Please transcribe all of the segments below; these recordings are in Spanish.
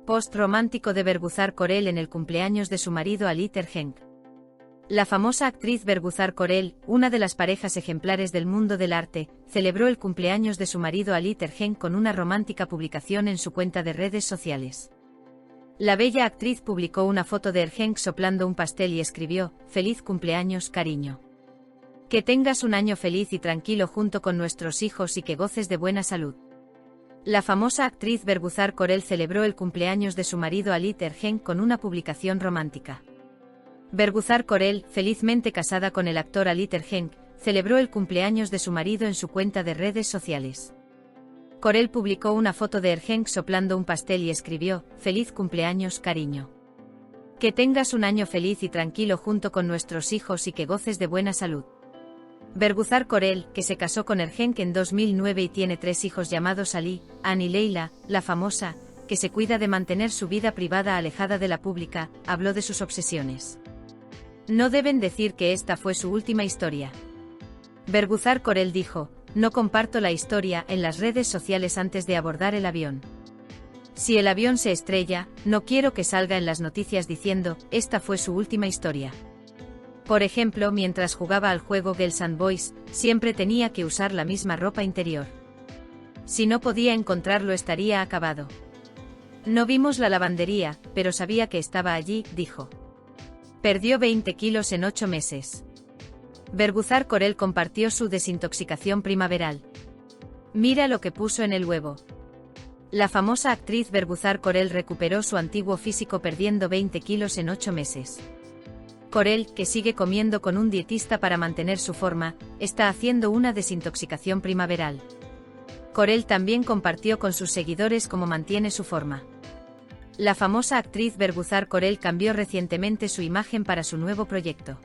Post romántico de Berguzar Korel en el cumpleaños de su marido Alit Ergenç. La famosa actriz Berguzar Korel, una de las parejas ejemplares del mundo del arte, celebró el cumpleaños de su marido Alit Ergenç con una romántica publicación en su cuenta de redes sociales. La bella actriz publicó una foto de Ergenç soplando un pastel y escribió: "Feliz cumpleaños, cariño. Que tengas un año feliz y tranquilo junto con nuestros hijos y que goces de buena salud". La famosa actriz Berguzar Korel celebró el cumpleaños de su marido Alit Ergenç con una publicación romántica. Berguzar Korel, felizmente casada con el actor Alit Ergenç, celebró el cumpleaños de su marido en su cuenta de redes sociales. Korel publicó una foto de Ergenç soplando un pastel y escribió: "Feliz cumpleaños, cariño. Que tengas un año feliz y tranquilo junto con nuestros hijos y que goces de buena salud". Berguzar Korel, que se casó con Ergenç en 2009 y tiene 3 hijos llamados Ali, Anne y Leila, la famosa, que se cuida de mantener su vida privada alejada de la pública, habló de sus obsesiones. "No deben decir que esta fue su última historia". Berguzar Korel dijo: "No comparto la historia en las redes sociales antes de abordar el avión. Si el avión se estrella, no quiero que salga en las noticias diciendo, esta fue su última historia. Por ejemplo, mientras jugaba al juego Girls and Boys, siempre tenía que usar la misma ropa interior. Si no podía encontrarlo estaría acabado. No vimos la lavandería, pero sabía que estaba allí", dijo. Perdió 20 kilos en 8 meses. Berguzar Korel compartió su desintoxicación primaveral. "Mira lo que puso en el huevo". La famosa actriz Berguzar Korel recuperó su antiguo físico perdiendo 20 kilos en 8 meses. Korel, que sigue comiendo con un dietista para mantener su forma, está haciendo una desintoxicación primaveral. Korel también compartió con sus seguidores cómo mantiene su forma. La famosa actriz Berguzar Korel cambió recientemente su imagen para su nuevo proyecto.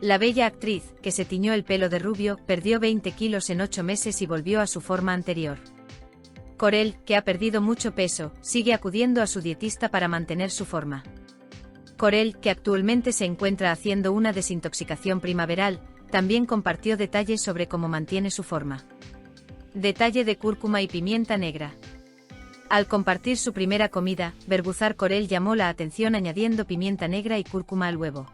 La bella actriz, que se tiñó el pelo de rubio, perdió 20 kilos en 8 meses y volvió a su forma anterior. Korel, que ha perdido mucho peso, sigue acudiendo a su dietista para mantener su forma. Korel, que actualmente se encuentra haciendo una desintoxicación primaveral, también compartió detalles sobre cómo mantiene su forma. Detalle de cúrcuma y pimienta negra. Al compartir su primera comida, Berguzar Korel llamó la atención añadiendo pimienta negra y cúrcuma al huevo.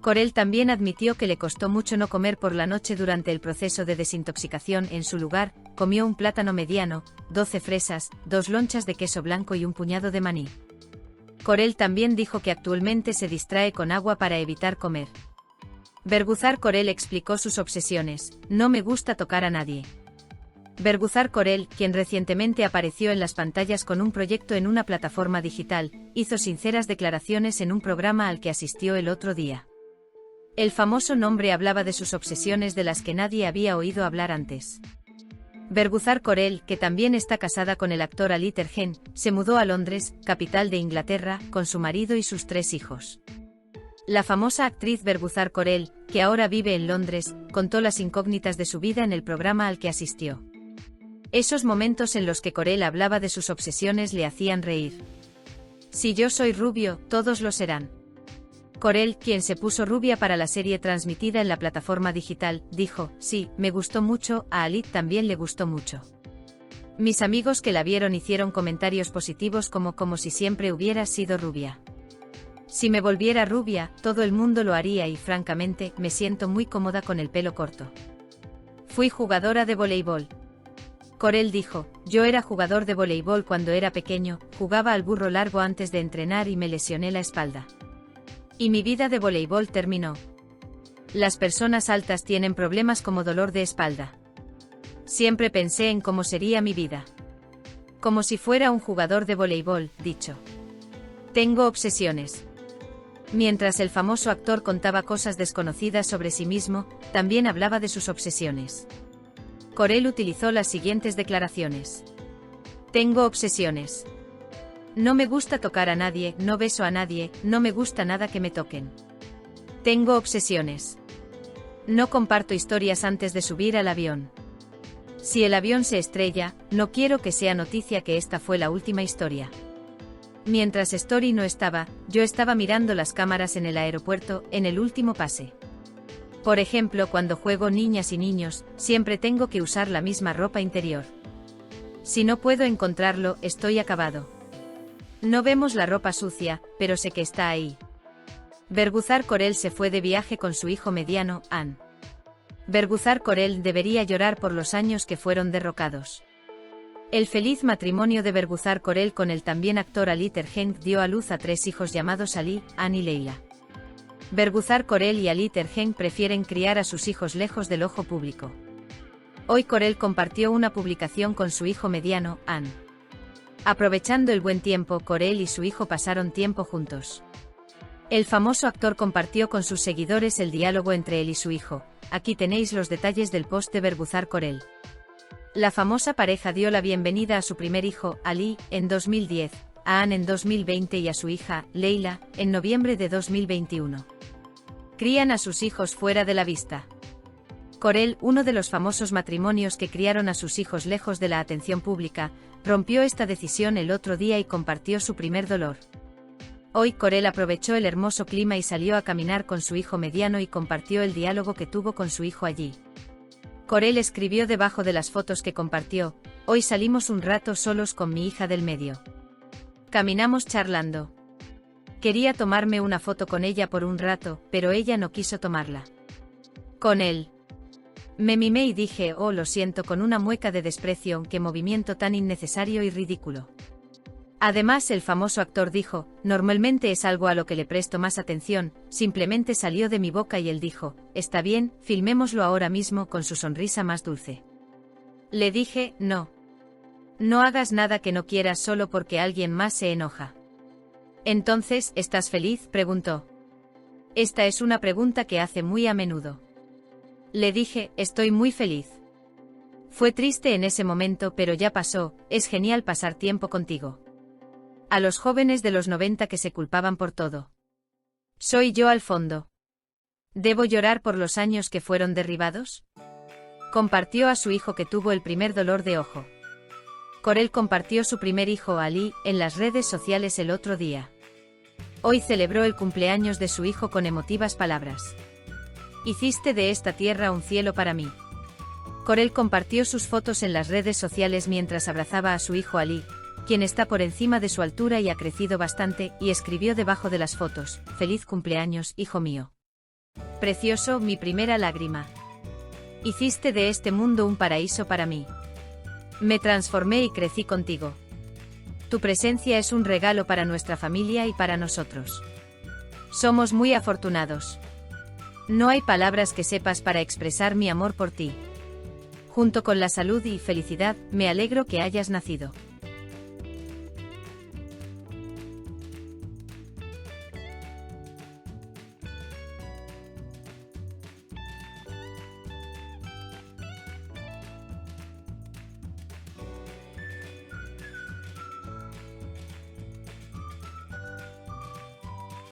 Korel también admitió que le costó mucho no comer por la noche durante el proceso de desintoxicación. En su lugar, comió un plátano mediano, 12 fresas, 2 lonchas de queso blanco y un puñado de maní. Korel también dijo que actualmente se distrae con agua para evitar comer. Berguzar Korel explicó sus obsesiones: "No me gusta tocar a nadie". Berguzar Korel, quien recientemente apareció en las pantallas con un proyecto en una plataforma digital, hizo sinceras declaraciones en un programa al que asistió el otro día. El famoso nombre hablaba de sus obsesiones de las que nadie había oído hablar antes. Berguzar Korel, que también está casada con el actor Alit Ergenç, se mudó a Londres, capital de Inglaterra, con su marido y sus 3 hijos. La famosa actriz Berguzar Korel, que ahora vive en Londres, contó las incógnitas de su vida en el programa al que asistió. Esos momentos en los que Korel hablaba de sus obsesiones le hacían reír. "Si yo soy rubio, todos lo serán". Korel, quien se puso rubia para la serie transmitida en la plataforma digital, dijo: "Sí, me gustó mucho, a Alit también le gustó mucho. Mis amigos que la vieron hicieron comentarios positivos como si siempre hubiera sido rubia. Si me volviera rubia, todo el mundo lo haría y francamente, me siento muy cómoda con el pelo corto. Fui jugadora de voleibol". Korel dijo: "Yo era jugador de voleibol cuando era pequeño, jugaba al burro largo antes de entrenar y me lesioné la espalda. Y mi vida de voleibol terminó. Las personas altas tienen problemas como dolor de espalda. Siempre pensé en cómo sería mi vida. Como si fuera un jugador de voleibol", dicho. "Tengo obsesiones". Mientras el famoso actor contaba cosas desconocidas sobre sí mismo, también hablaba de sus obsesiones. Korel utilizó las siguientes declaraciones: "Tengo obsesiones. No me gusta tocar a nadie, no beso a nadie, no me gusta nada que me toquen. Tengo obsesiones. No comparto historias antes de subir al avión. Si el avión se estrella, no quiero que sea noticia que esta fue la última historia. Mientras Story no estaba, yo estaba mirando las cámaras en el aeropuerto, en el último pase. Por ejemplo, cuando juego niñas y niños, siempre tengo que usar la misma ropa interior. Si no puedo encontrarlo, estoy acabado. No vemos la ropa sucia, pero sé que está ahí. Berguzar Korel se fue de viaje con su hijo mediano, An. Berguzar Korel debería llorar por los años que fueron derrocados. El feliz matrimonio de Berguzar Korel con el también actor Ali Tergenk dio a luz a 3 hijos llamados Ali, An y Leila. Berguzar Korel y Ali Tergenk prefieren criar a sus hijos lejos del ojo público. Hoy Korel compartió una publicación con su hijo mediano, An. Aprovechando el buen tiempo, Korel y su hijo pasaron tiempo juntos. El famoso actor compartió con sus seguidores el diálogo entre él y su hijo. Aquí tenéis los detalles del post de Berguzar Korel. La famosa pareja dio la bienvenida a su primer hijo, Ali, en 2010, a An en 2020 y a su hija, Leila, en noviembre de 2021. Crían a sus hijos fuera de la vista. Korel, uno de los famosos matrimonios que criaron a sus hijos lejos de la atención pública, rompió esta decisión el otro día y compartió su primer dolor. Hoy Korel aprovechó el hermoso clima y salió a caminar con su hijo mediano y compartió el diálogo que tuvo con su hijo allí. Korel escribió debajo de las fotos que compartió: hoy salimos un rato solos con mi hija del medio. Caminamos charlando. Quería tomarme una foto con ella por un rato, pero ella no quiso tomarla. Con él. Me mimé y dije, oh, lo siento, con una mueca de desprecio, qué movimiento tan innecesario y ridículo. Además, el famoso actor dijo, normalmente es algo a lo que le presto más atención, simplemente salió de mi boca y él dijo, está bien, filmémoslo ahora mismo, con su sonrisa más dulce. Le dije, no. No hagas nada que no quieras solo porque alguien más se enoja. Entonces, ¿estás feliz?, preguntó. Esta es una pregunta que hace muy a menudo. Le dije, estoy muy feliz. Fue triste en ese momento, pero ya pasó, es genial pasar tiempo contigo. A los jóvenes de los 90 que se culpaban por todo. ¿Soy yo al fondo? ¿Debo llorar por los años que fueron derribados? Compartió a su hijo que tuvo el primer dolor de ojo. Korel compartió su primer hijo, Ali, en las redes sociales el otro día. Hoy celebró el cumpleaños de su hijo con emotivas palabras. Hiciste de esta tierra un cielo para mí. Korel compartió sus fotos en las redes sociales mientras abrazaba a su hijo Ali, quien está por encima de su altura y ha crecido bastante, y escribió debajo de las fotos, feliz cumpleaños, hijo mío. Precioso, mi primera lágrima. Hiciste de este mundo un paraíso para mí. Me transformé y crecí contigo. Tu presencia es un regalo para nuestra familia y para nosotros. Somos muy afortunados. No hay palabras que sepas para expresar mi amor por ti. Junto con la salud y felicidad, me alegro que hayas nacido.